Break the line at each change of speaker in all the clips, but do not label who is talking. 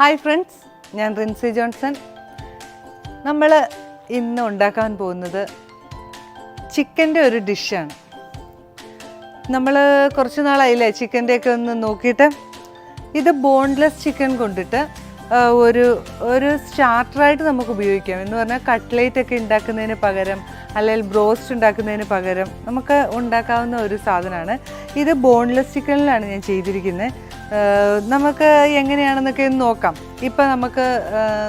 Hi friends, ഞാൻ Rincy Johnson. നമ്മൾ ഇന്ന് ഉണ്ടാക്കാൻ പോകുന്നത് ചിക്കൻ്റെ ഒരു ഡിഷാണ്. നമ്മൾ കുറച്ച് നാളായില്ലേ ചിക്കൻ്റെയൊക്കെ ഒന്ന് നോക്കിയിട്ട്. ഇത് ബോൺലെസ് ചിക്കൻ കൊണ്ടിട്ട് ഒരു സ്റ്റാർട്ടറായിട്ട് നമുക്ക് ഉപയോഗിക്കാം. എന്ന് പറഞ്ഞാൽ കട്ട്ലേറ്റ് ഒക്കെ ഉണ്ടാക്കുന്നതിന് പകരം അല്ലെങ്കിൽ ബ്രോസ്റ്റ് ഉണ്ടാക്കുന്നതിന് പകരം നമുക്ക് ഉണ്ടാക്കാവുന്ന ഒരു സാധനമാണ്. ഇത് ബോൺലെസ് ചിക്കനിലാണ് ഞാൻ ചെയ്തിരിക്കുന്നത്. നമുക്ക് എങ്ങനെയാണെന്നൊക്കെ ഒന്ന് നോക്കാം. ഇപ്പം നമുക്ക്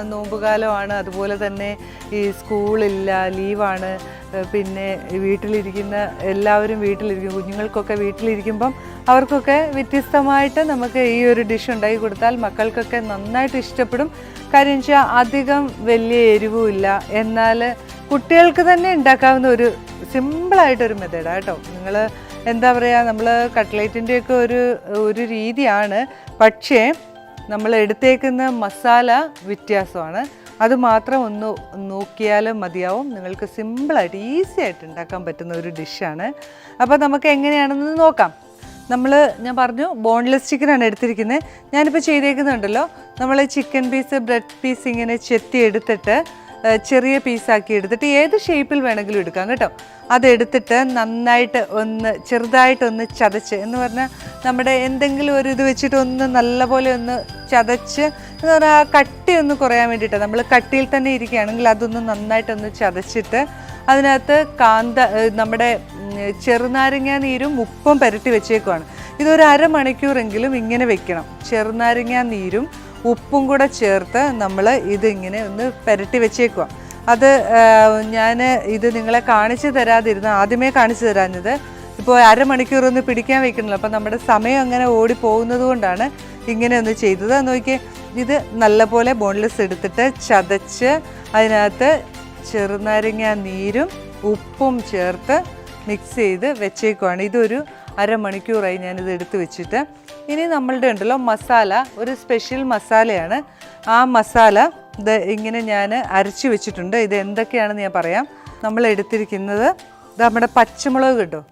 നോമ്പുകാലമാണ്, അതുപോലെ തന്നെ ഈ സ്കൂളില്ല, ലീവാണ്. പിന്നെ വീട്ടിലിരിക്കുന്ന എല്ലാവരും വീട്ടിലിരിക്കും, കുഞ്ഞുങ്ങൾക്കൊക്കെ വീട്ടിലിരിക്കുമ്പം അവർക്കൊക്കെ വ്യത്യസ്തമായിട്ട് നമുക്ക് ഈ ഒരു ഡിഷ് ഉണ്ടാക്കി കൊടുത്താൽ മക്കൾക്കൊക്കെ നന്നായിട്ട് ഇഷ്ടപ്പെടും. കാര്യം വെച്ചാൽ അധികം വലിയ എരിവുമില്ല, എന്നാൽ കുട്ടികൾക്ക് തന്നെ ഉണ്ടാക്കാവുന്ന ഒരു സിമ്പിളായിട്ടൊരു മെത്തേഡാണ് കേട്ടോ. നിങ്ങൾ എന്താ പറയുക, നമ്മൾ കട്ട്ലേറ്റിൻ്റെയൊക്കെ ഒരു രീതിയാണ്, പക്ഷേ നമ്മൾ എടുത്തേക്കുന്ന മസാല വ്യത്യാസമാണ്. അത് മാത്രം ഒന്ന് നോക്കിയാലും മതിയാവും. നിങ്ങൾക്ക് സിമ്പിളായിട്ട് ഈസി ആയിട്ട് ഉണ്ടാക്കാൻ പറ്റുന്ന ഒരു ഡിഷാണ്. അപ്പോൾ നമുക്ക് എങ്ങനെയാണെന്ന് നോക്കാം. ഞാൻ പറഞ്ഞു ബോൺലെസ് ചിക്കനാണ് എടുത്തിരിക്കുന്നത്. ഞാനിപ്പോൾ ചെയ്തേക്കുന്നുണ്ടല്ലോ, നമ്മൾ ചിക്കൻ പീസ്, ബ്രെഡ് പീസ് ഇങ്ങനെ ചെത്തി എടുത്തിട്ട് ചെറിയ പീസാക്കി എടുത്തിട്ട് ഏത് ഷേപ്പിൽ വേണമെങ്കിലും എടുക്കാം കേട്ടോ. അതെടുത്തിട്ട് നന്നായിട്ട് ചെറുതായിട്ടൊന്ന് ചതച്ച്, എന്ന് പറഞ്ഞാൽ നമ്മുടെ എന്തെങ്കിലും ഒരു ഇത് വെച്ചിട്ട് നല്ലപോലെ ഒന്ന് ചതച്ച്, എന്ന് പറഞ്ഞാൽ കട്ടി ഒന്ന് കുറയാൻ വേണ്ടിയിട്ട്. നമ്മൾ കട്ടിയിൽ തന്നെ ഇരിക്കുകയാണെങ്കിൽ അതൊന്ന് നന്നായിട്ടൊന്ന് ചതച്ചിട്ട് അതിനകത്ത് നമ്മുടെ ചെറുനാരങ്ങ നീരും ഉപ്പും പുരട്ടി വെച്ചേക്കുവാണ്. ഇതൊരു അരമണിക്കൂറെങ്കിലും ഇങ്ങനെ വെക്കണം. ചെറുനാരങ്ങ നീരും ഉപ്പും കൂടെ ചേർത്ത് നമ്മൾ ഇതിങ്ങനെ ഒന്ന് പുരട്ടി വെച്ചേക്കുക. അത് ഞാൻ ഇത് നിങ്ങളെ ആദ്യമേ കാണിച്ചു തരാഞ്ഞത്, ഇപ്പോൾ അരമണിക്കൂറൊന്ന് പിടിക്കാൻ വെക്കണല്ലോ. അപ്പം നമ്മുടെ സമയം അങ്ങനെ ഓടിപ്പോകുന്നത് കൊണ്ടാണ് ഇങ്ങനെ ഒന്ന് ചെയ്തത്. നോക്കിയേ, ഇത് നല്ലപോലെ ബോൺലെസ് എടുത്തിട്ട് ചതച്ച് അതിനകത്ത് ചെറുനാരങ്ങ നീരും ഉപ്പും ചേർത്ത് മിക്സ് ചെയ്ത് വെച്ചേക്കുവാണ്. ഇതൊരു അരമണിക്കൂറായി ഞാനിത് എടുത്ത് വെച്ചിട്ട്. ഇനി നമ്മളുടെ ഉണ്ടല്ലോ മസാല, ഒരു സ്പെഷ്യൽ മസാലയാണ്. ആ മസാല ഇത് ഇങ്ങനെ ഞാൻ അരച്ച് വെച്ചിട്ടുണ്ട്. ഇത് എന്തൊക്കെയാണെന്ന് ഞാൻ പറയാം. നമ്മൾ എടുത്തിരിക്കുന്നത് നമ്മുടെ പച്ചമുളക് കിട്ടും.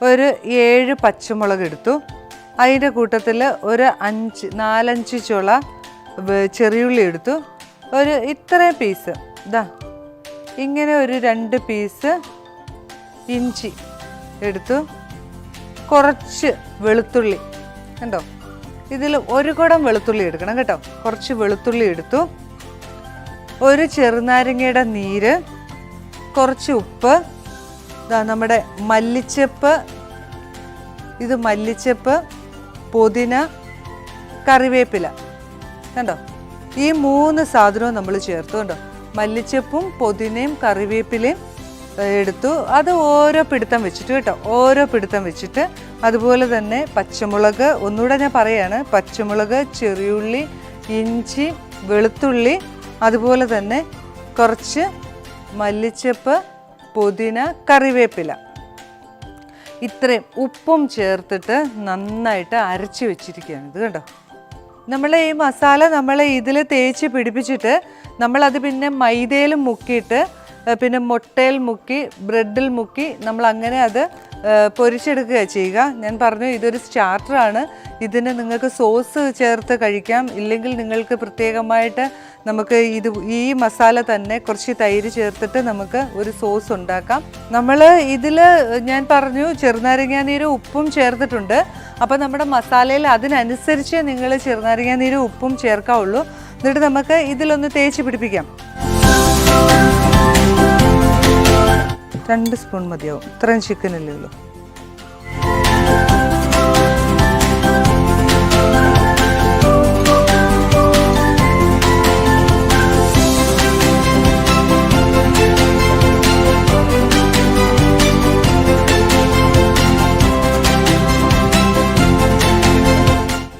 ഒരു 7 പച്ചമുളക് എടുത്തു. അതിൻ്റെ കൂട്ടത്തിൽ ഒരു 4-5 ചുള ചെറിയുള്ളി എടുത്തു. ഇത്രയും പീസ് ഇങ്ങനെ ഒരു 2 പീസ് ഇഞ്ചി എടുത്തു. കുറച്ച് വെളുത്തുള്ളി കണ്ടോ, ഇതിൽ 1 കുടം വെളുത്തുള്ളി എടുക്കണം കേട്ടോ. കുറച്ച് വെളുത്തുള്ളി എടുത്തു. ഒരു ചെറുനാരങ്ങയുടെ നീര്, കുറച്ച് ഉപ്പ്, നമ്മുടെ മല്ലിച്ചപ്പ്, ഇത് മല്ലിച്ചപ്പ്, പുതിന, കറിവേപ്പില കണ്ടോ. ഈ 3 സാധനവും നമ്മൾ ചേർത്തു കണ്ടോ. മല്ലിച്ചപ്പും പുതിനയും കറിവേപ്പിലയും എടുത്തു. അത് ഓരോ പിടുത്തം വെച്ചിട്ട് കേട്ടോ, ഓരോ പിടുത്തം വെച്ചിട്ട്. അതുപോലെ തന്നെ പച്ചമുളക്, ഒന്നുകൂടെ ഞാൻ പറയാണ്, പച്ചമുളക്, ചെറിയുള്ളി, ഇഞ്ചി, വെളുത്തുള്ളി, അതുപോലെ തന്നെ കുറച്ച് മല്ലിച്ചപ്പ്, പുതിന, കറിവേപ്പില, ഇത്രയും ഉപ്പും ചേർത്തിട്ട് നന്നായിട്ട് അരച്ച് വെച്ചിരിക്കുകയാണ് ഇത് കേട്ടോ. നമ്മൾ ഈ മസാല ഇതിൽ തേച്ച് പിടിപ്പിച്ചിട്ട് നമ്മളത് പിന്നെ മൈദയിൽ മുക്കിയിട്ട് പിന്നെ മുട്ടയിൽ മുക്കി ബ്രെഡിൽ മുക്കി നമ്മൾ അങ്ങനെ അത് പൊരിച്ചെടുക്കുക ചെയ്യുക. ഞാൻ പറഞ്ഞു ഇതൊരു സ്റ്റാർട്ടറാണ്. ഇതിന് നിങ്ങൾക്ക് സോസ് ചേർത്ത് കഴിക്കാം, ഇല്ലെങ്കിൽ നിങ്ങൾക്ക് പ്രത്യേകമായിട്ട് നമുക്ക് ഈ മസാല തന്നെ കുറച്ച് തൈര് ചേർത്തിട്ട് നമുക്ക് ഒരു സോസ് ഉണ്ടാക്കാം. നമ്മൾ ഇതിൽ ഞാൻ പറഞ്ഞു ചെറുനാരങ്ങ നീരും ഉപ്പും ചേർത്തിട്ടുണ്ട്. അപ്പോൾ നമ്മുടെ മസാലയിൽ അതിനനുസരിച്ച് നിങ്ങൾ ചെറുനാരങ്ങ നീരും ഉപ്പും ചേർക്കാവുള്ളൂ. എന്നിട്ട് നമുക്ക് ഇതിലൊന്ന് തേച്ച് പിടിപ്പിക്കാം. 2 സ്പൂൺ മതിയാവും, ഇത്രയും ചിക്കനല്ലേ ഉള്ളൂ.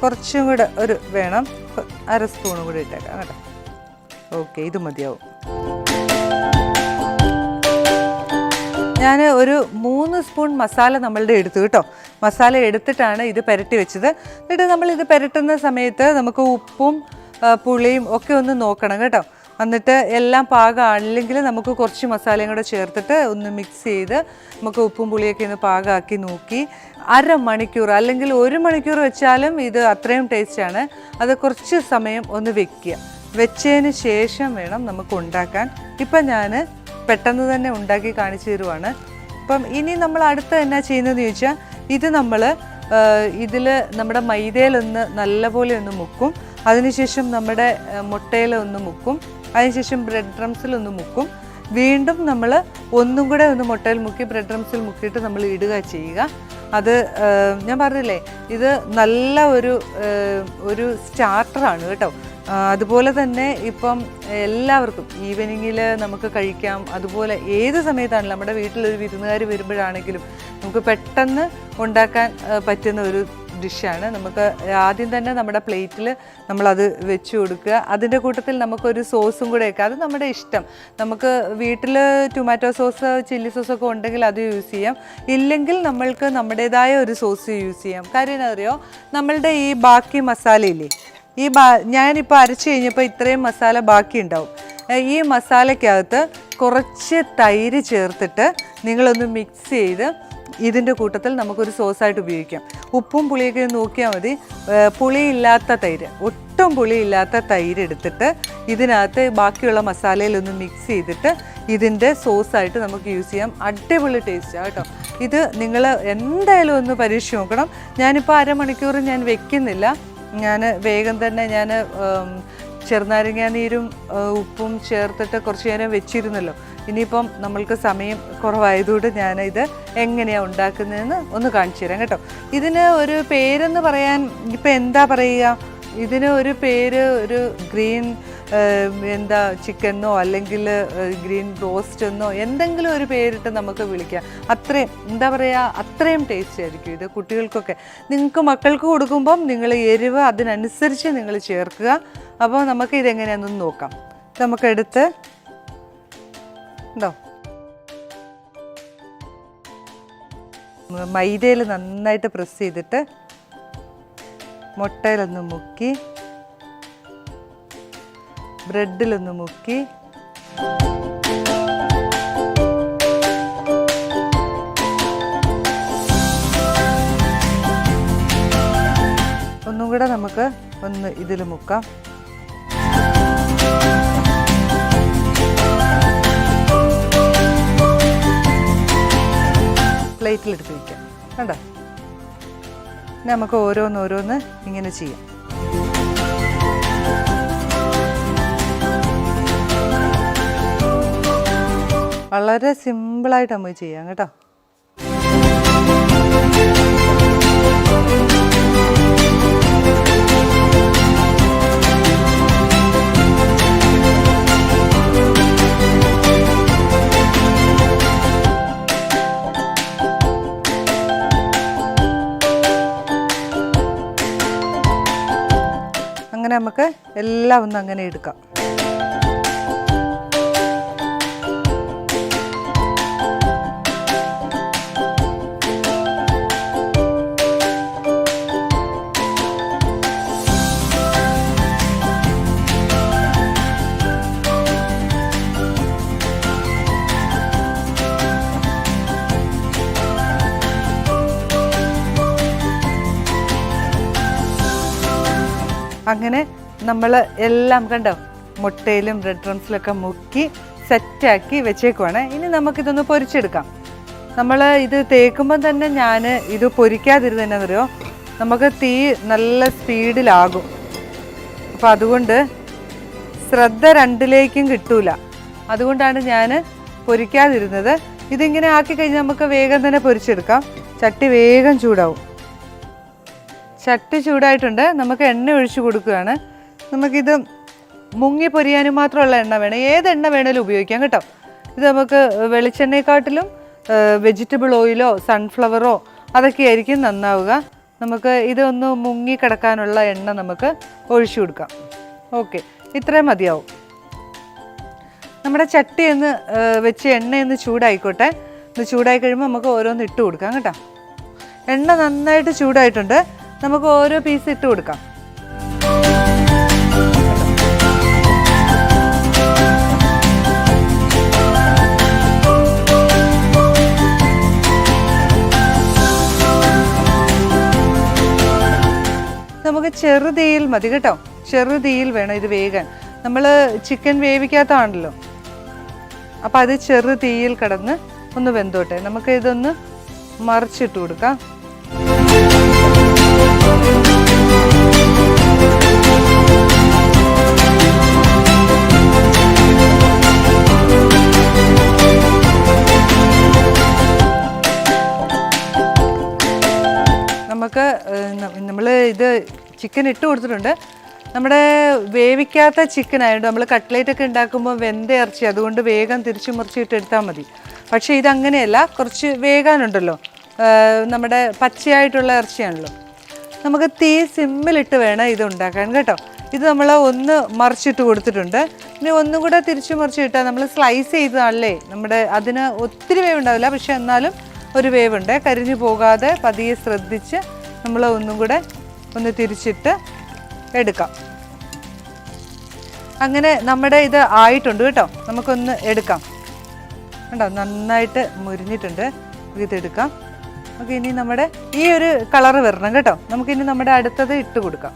കുറച്ചും കൂടെ വേണം, 1/2 സ്പൂണും കൂടി ഇട്ടേക്കാം കേട്ടോ. ഓക്കെ, ഇത് മതിയാവും. ഞാൻ ഒരു 3 സ്പൂൺ മസാല നമ്മളുടെ എടുത്തു കേട്ടോ. മസാല എടുത്തിട്ടാണ് ഇത് പുരട്ടി വെച്ചത്. എന്നിട്ട് നമ്മൾ ഇത് പുരട്ടുന്ന സമയത്ത് നമുക്ക് ഉപ്പും പുളിയും ഒക്കെ ഒന്ന് നോക്കണം കേട്ടോ. എന്നിട്ട് എല്ലാം പാകമാണെങ്കിൽ നമുക്ക് കുറച്ച് മസാലയും കൂടെ ചേർത്തിട്ട് ഒന്ന് മിക്സ് ചെയ്ത് നമുക്ക് ഉപ്പും പുളിയൊക്കെ ഒന്ന് പാകമാക്കി നോക്കി അരമണിക്കൂർ അല്ലെങ്കിൽ 1 മണിക്കൂർ വെച്ചാലും ഇത് അത്രയും ടേസ്റ്റാണ്. അത് കുറച്ച് സമയം ഒന്ന് വെച്ചതിന് ശേഷം വേണം നമുക്ക് ഉണ്ടാക്കാൻ. ഇപ്പം ഞാൻ പെട്ടെന്ന് തന്നെ ഉണ്ടാക്കി കാണിച്ചു തരുവാണ്. അപ്പം ഇനി നമ്മൾ അടുത്ത് എന്നാ ചെയ്യുന്നതെന്ന് ചോദിച്ചാൽ ഇത് നമ്മൾ ഇതിൽ നമ്മുടെ മൈദയിലൊന്ന് നല്ലപോലെ ഒന്ന് മുക്കും. അതിനുശേഷം നമ്മുടെ മുട്ടയിലൊന്ന് മുക്കും. അതിനുശേഷം ബ്രെഡ് ക്രംസിലൊന്ന് മുക്കും. വീണ്ടും നമ്മൾ ഒന്നും കൂടെ ഒന്ന് മുട്ടയിൽ മുക്കി ബ്രെഡ് ക്രംസിൽ മുക്കിയിട്ട് നമ്മൾ ഇടുക ചെയ്യുക. അത് ഞാൻ പറഞ്ഞില്ലേ ഇത് നല്ല ഒരു സ്റ്റാർട്ടറാണ് കേട്ടോ. അതുപോലെ തന്നെ ഇപ്പം എല്ലാവർക്കും ഈവനിങ്ങിൽ നമുക്ക് കഴിക്കാം. അതുപോലെ ഏത് സമയത്താണെങ്കിലും നമ്മുടെ വീട്ടിലൊരു വിരുന്നുകാർ വരുമ്പോഴാണെങ്കിലും നമുക്ക് പെട്ടെന്ന് ഉണ്ടാക്കാൻ പറ്റുന്ന ഒരു ഡിഷാണ്. നമുക്ക് ആദ്യം തന്നെ നമ്മുടെ പ്ലേറ്റിൽ നമ്മളത് വെച്ച് കൊടുക്കുക. അതിൻ്റെ കൂട്ടത്തിൽ നമുക്കൊരു സോസും കൂടെ വെക്കുക. അത് നമ്മുടെ ഇഷ്ടം. നമുക്ക് വീട്ടിൽ ടൊമാറ്റോ സോസ് ചില്ലി സോസൊക്കെ ഉണ്ടെങ്കിൽ അത് യൂസ് ചെയ്യാം. ഇല്ലെങ്കിൽ നമ്മൾക്ക് നമ്മുടേതായ ഒരു സോസ് യൂസ് ചെയ്യാം. കാര്യം എന്താ അറിയോ, നമ്മളുടെ ഈ ബാക്കി മസാലയില്ലേ, ഞാനിപ്പോൾ അരച്ച് കഴിഞ്ഞപ്പോൾ ഇത്രയും മസാല ബാക്കി ഉണ്ടാവും. ഈ മസാലയ്ക്കകത്ത് കുറച്ച് തൈര് ചേർത്തിട്ട് നിങ്ങളൊന്ന് മിക്സ് ചെയ്ത് ഇതിൻ്റെ കൂട്ടത്തിൽ നമുക്കൊരു സോസായിട്ട് ഉപയോഗിക്കാം. ഉപ്പും പുളിയൊക്കെ നോക്കിയാൽ മതി. പുളിയില്ലാത്ത തൈര്, ഒട്ടും പുളിയില്ലാത്ത തൈര് എടുത്തിട്ട് ഇതിനകത്ത് ബാക്കിയുള്ള മസാലയിലൊന്ന് മിക്സ് ചെയ്തിട്ട് ഇതിൻ്റെ സോസായിട്ട് നമുക്ക് യൂസ് ചെയ്യാം. അടിപൊളി ടേസ്റ്റാണ് കേട്ടോ. ഇത് നിങ്ങൾ എന്തായാലും ഒന്ന് പരീക്ഷിച്ച് നോക്കണം. ഞാനിപ്പോൾ അരമണിക്കൂർ ഞാൻ വെക്കുന്നില്ല. ഞാൻ വേഗം തന്നെ ഞാൻ ചെറുനാരങ്ങ നീരും ഉപ്പും ചേർത്തിട്ട് കുറച്ച് നേരം വെച്ചിരുന്നല്ലോ. ഇനിയിപ്പം നമ്മൾക്ക് സമയം കുറവായതുകൊണ്ട് ഞാനിത് എങ്ങനെയാണ് ഉണ്ടാക്കുന്നതെന്ന് ഒന്ന് കാണിച്ചു തരാം കേട്ടോ. ഇതിന് ഒരു പേരെന്ന് പറയാൻ ഇപ്പം എന്താ പറയുക, ഇതിന് ഒരു പേര് ഒരു ഗ്രീൻ ചിക്കനോ അല്ലെങ്കിൽ ഗ്രീൻ റോസ്റ്റ് എന്നോ എന്തെങ്കിലും ഒരു പേരിട്ട് നമുക്ക് വിളിക്കാം. അത്രയും എന്താ പറയുക, അത്രയും ടേസ്റ്റ് ആയിരിക്കും ഇത് കുട്ടികൾക്കൊക്കെ. നിങ്ങൾക്ക് മക്കൾക്ക് കൊടുക്കുമ്പം നിങ്ങൾ എരിവ് അതിനനുസരിച്ച് നിങ്ങൾ ചേർക്കുക. അപ്പോൾ നമുക്ക് ഇതെങ്ങനെയാണെന്ന് നോക്കാം. നമുക്കെടുത്ത് ഉണ്ടോ മൈദയിൽ നന്നായിട്ട് പ്രസ് ചെയ്തിട്ട് മുട്ടയിലൊന്ന് മുക്കി ബ്രെഡിലൊന്ന് മുക്കി ഒന്നും കൂടെ നമുക്ക് ഒന്ന് ഇതിൽ മുക്കാം. പ്ലേറ്റിലെടുത്ത് വയ്ക്കാം. കണ്ടോ, നമുക്ക് ഓരോന്നോരോന്ന് ഇങ്ങനെ ചെയ്യാം. വളരെ സിമ്പിളായിട്ട് നമുക്ക് ചെയ്യാം കേട്ടോ. അങ്ങനെ നമുക്ക് എല്ലാം ഒന്ന് അങ്ങനെ എടുക്കാം. അങ്ങനെ നമ്മൾ എല്ലാം കണ്ടോ മുട്ടയിലും ബ്രെഡ് ക്രംസിലൊക്കെ മുക്കി സെറ്റാക്കി വെച്ചേക്കുവാണ്. ഇനി നമുക്കിതൊന്ന് പൊരിച്ചെടുക്കാം. നമ്മൾ ഇത് തേക്കുമ്പം തന്നെ ഞാൻ ഇത് പൊരിക്കാതിരുന്നതെന്നറിയോ, നമുക്ക് തീ നല്ല സ്പീഡിലാകും. അപ്പോൾ അതുകൊണ്ട് ശ്രദ്ധ രണ്ടിലേക്കും കിട്ടൂല. അതുകൊണ്ടാണ് ഞാൻ പൊരിക്കാതിരുന്നത്. ഇതിങ്ങനെ ആക്കി കഴിഞ്ഞാൽ നമുക്ക് വേഗം തന്നെ പൊരിച്ചെടുക്കാം. ചട്ടി വേഗം ചൂടാവും. ചട്ടി ചൂടായിട്ടുണ്ട്. നമുക്ക് എണ്ണ ഒഴിച്ച് കൊടുക്കുകയാണ്. നമുക്കിത് മുങ്ങി പൊരിയാനും മാത്രമുള്ള എണ്ണ വേണം. ഏത് എണ്ണ വേണേലും ഉപയോഗിക്കാം കേട്ടോ. ഇത് നമുക്ക് വെളിച്ചെണ്ണയെക്കാട്ടിലും വെജിറ്റബിൾ ഓയിലോ സൺഫ്ലവറോ അതൊക്കെ ആയിരിക്കും നന്നാവുക. നമുക്ക് ഇതൊന്ന് മുങ്ങി കിടക്കാനുള്ള എണ്ണ നമുക്ക് ഒഴിച്ചു കൊടുക്കാം. ഓക്കെ, ഇത്രയും മതിയാവും. നമ്മുടെ ചട്ടി ഒന്ന് വെച്ച് എണ്ണയൊന്ന് ചൂടായിക്കോട്ടെ. ഒന്ന് ചൂടായി കഴിയുമ്പോൾ നമുക്ക് ഓരോന്ന് ഇട്ട് കൊടുക്കാം കേട്ടോ. എണ്ണ നന്നായിട്ട് ചൂടായിട്ടുണ്ട്. നമുക്ക് ഓരോ പീസ് ഇട്ട് കൊടുക്കാം. ചെറുതീയിൽ മതി കേട്ടോ, ചെറുതീയിൽ വേണം ഇത് വേകാൻ. നമ്മൾ ചിക്കൻ വേവിക്കാത്തതാണല്ലോ, അപ്പം അത് ചെറുതീയിൽ കിടന്ന് ഒന്ന് വെന്തോട്ടെ. നമുക്ക് ഇതൊന്ന് മറിച്ചിട്ട് കൊടുക്കാം. നമുക്ക് നമ്മൾ ഇത് ചിക്കൻ ഇട്ട് കൊടുത്തിട്ടുണ്ട്. നമ്മുടെ വേവിക്കാത്ത ചിക്കൻ ആയതുകൊണ്ട് നമ്മൾ കട്ട്ലേറ്റൊക്കെ ഉണ്ടാക്കുമ്പോൾ വെന്ത ഇറച്ചി, അതുകൊണ്ട് വേഗം തിരിച്ചു മുറിച്ചിട്ട് എടുത്താൽ മതി. പക്ഷേ ഇതങ്ങനെയല്ല, കുറച്ച് വേകാനുണ്ടല്ലോ, നമ്മുടെ പച്ചയായിട്ടുള്ള ഇറച്ചിയാണല്ലോ. നമുക്ക് തീ സിമ്മിലിട്ട് വേണം ഇത് ഉണ്ടാക്കാൻ കേട്ടോ. ഇത് നമ്മൾ ഒന്ന് മറിച്ചിട്ട് കൊടുത്തിട്ടുണ്ട്. ഇനി ഒന്നും കൂടെ തിരിച്ചു മറിച്ചിട്ടാൽ നമ്മൾ സ്ലൈസ് ചെയ്തതാണല്ലേ, നമ്മുടെ അതിന് ഒത്തിരി വേവുണ്ടാവില്ല, പക്ഷെ എന്നാലും ഒരു വേവുണ്ട്. കരിഞ്ഞു പോകാതെ പതിയെ ശ്രദ്ധിച്ച് നമ്മൾ ഒന്നും കൂടെ ഒന്ന് തിരിച്ചിട്ട് എടുക്കാം. അങ്ങനെ നമ്മുടെ ഇത് ആയിട്ടുണ്ട് കേട്ടോ, നമുക്കൊന്ന് എടുക്കാം. കണ്ടോ, നന്നായിട്ട് മുരിഞ്ഞിട്ടുണ്ട്. ഇതെടുക്കാം. നമുക്ക് ഇനി നമ്മുടെ ഈ ഒരു കളറ് വരണം കേട്ടോ. നമുക്കിനി നമ്മുടെ അടുത്തത് ഇട്ട് കൊടുക്കാം.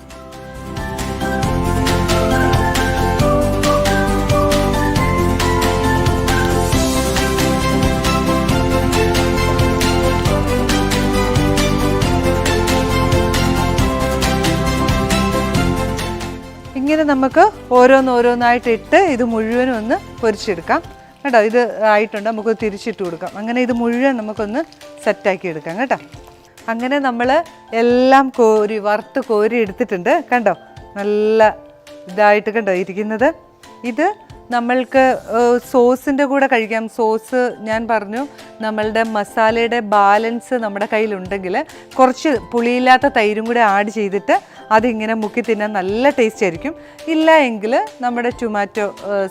ഇങ്ങനെ നമുക്ക് ഓരോന്നോരോന്നായിട്ട് ഇട്ട് ഇത് മുഴുവനും ഒന്ന് പൊരിച്ചെടുക്കാം കേട്ടോ. ഇത് ആയിട്ടുണ്ട്, നമുക്ക് തിരിച്ചിട്ട് കൊടുക്കാം. അങ്ങനെ ഇത് മുഴുവൻ നമുക്കൊന്ന് സെറ്റാക്കി എടുക്കാം കേട്ടോ. അങ്ങനെ നമ്മൾ എല്ലാം വറുത്ത് കോരി എടുത്തിട്ടുണ്ട്. കണ്ടോ, നല്ല ഇതായിട്ട് കണ്ടോ ഇരിക്കുന്നത്. ഇത് നമ്മൾക്ക് സോസിൻ്റെ കൂടെ കഴിക്കാം. സോസ് ഞാൻ പറഞ്ഞു, നമ്മളുടെ മസാലയുടെ ബാലൻസ് നമ്മുടെ കയ്യിലുണ്ടെങ്കിൽ കുറച്ച് പുളിയില്ലാത്ത തൈരും കൂടെ ആഡ് ചെയ്തിട്ട് അതിങ്ങനെ മുക്കി തിന്നാൻ നല്ല ടേസ്റ്റ് ആയിരിക്കും. ഇല്ല എങ്കിൽ നമ്മുടെ ടൊമാറ്റോ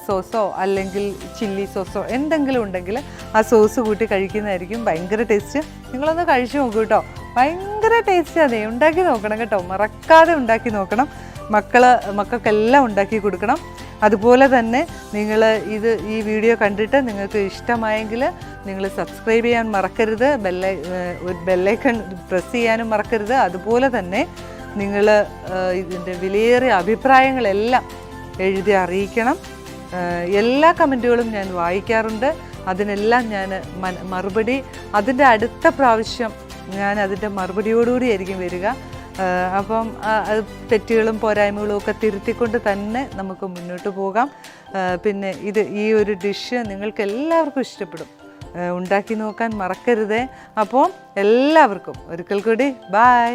സോസോ അല്ലെങ്കിൽ ചില്ലി സോസോ എന്തെങ്കിലും ഉണ്ടെങ്കിൽ ആ സോസ് കൂട്ടി കഴിക്കുന്നതായിരിക്കും ഭയങ്കര ടേസ്റ്റ്. നിങ്ങളൊന്ന് കഴിച്ചു നോക്കൂ കേട്ടോ, ഭയങ്കര ടേസ്റ്റാണ്. ഉണ്ടാക്കി നോക്കണം കേട്ടോ, മറക്കാതെ ഉണ്ടാക്കി നോക്കണം. മക്കൾക്കെല്ലാം ഉണ്ടാക്കി കൊടുക്കണം. അതുപോലെ തന്നെ നിങ്ങൾ ഈ വീഡിയോ കണ്ടിട്ട് നിങ്ങൾക്ക് ഇഷ്ടമായെങ്കിൽ നിങ്ങൾ സബ്സ്ക്രൈബ് ചെയ്യാൻ മറക്കരുത്, ബെല്ലൈക്കൺ പ്രസ് ചെയ്യാനും മറക്കരുത്. അതുപോലെ തന്നെ നിങ്ങൾ ഇതിൻ്റെ വിലയേറിയ അഭിപ്രായങ്ങളെല്ലാം എഴുതി അറിയിക്കണം. എല്ലാ കമൻറ്റുകളും ഞാൻ വായിക്കാറുണ്ട്. അതിനെല്ലാം ഞാൻ മറുപടി, അതിൻ്റെ അടുത്ത പ്രാവശ്യം ഞാൻ അതിൻ്റെ മറുപടിയോടുകൂടി ആയിരിക്കും വരിക. അപ്പം തെറ്റുകളും പോരായ്മകളും ഒക്കെ തിരുത്തിക്കൊണ്ട് തന്നെ നമുക്ക് മുന്നോട്ട് പോകാം. പിന്നെ ഈ ഒരു ഡിഷ് നിങ്ങൾക്ക് എല്ലാവർക്കും ഇഷ്ടപ്പെടും. ഉണ്ടാക്കി നോക്കാൻ മറക്കരുതേ. അപ്പോൾ എല്ലാവർക്കും ഒരിക്കൽ കൂടി ബൈ.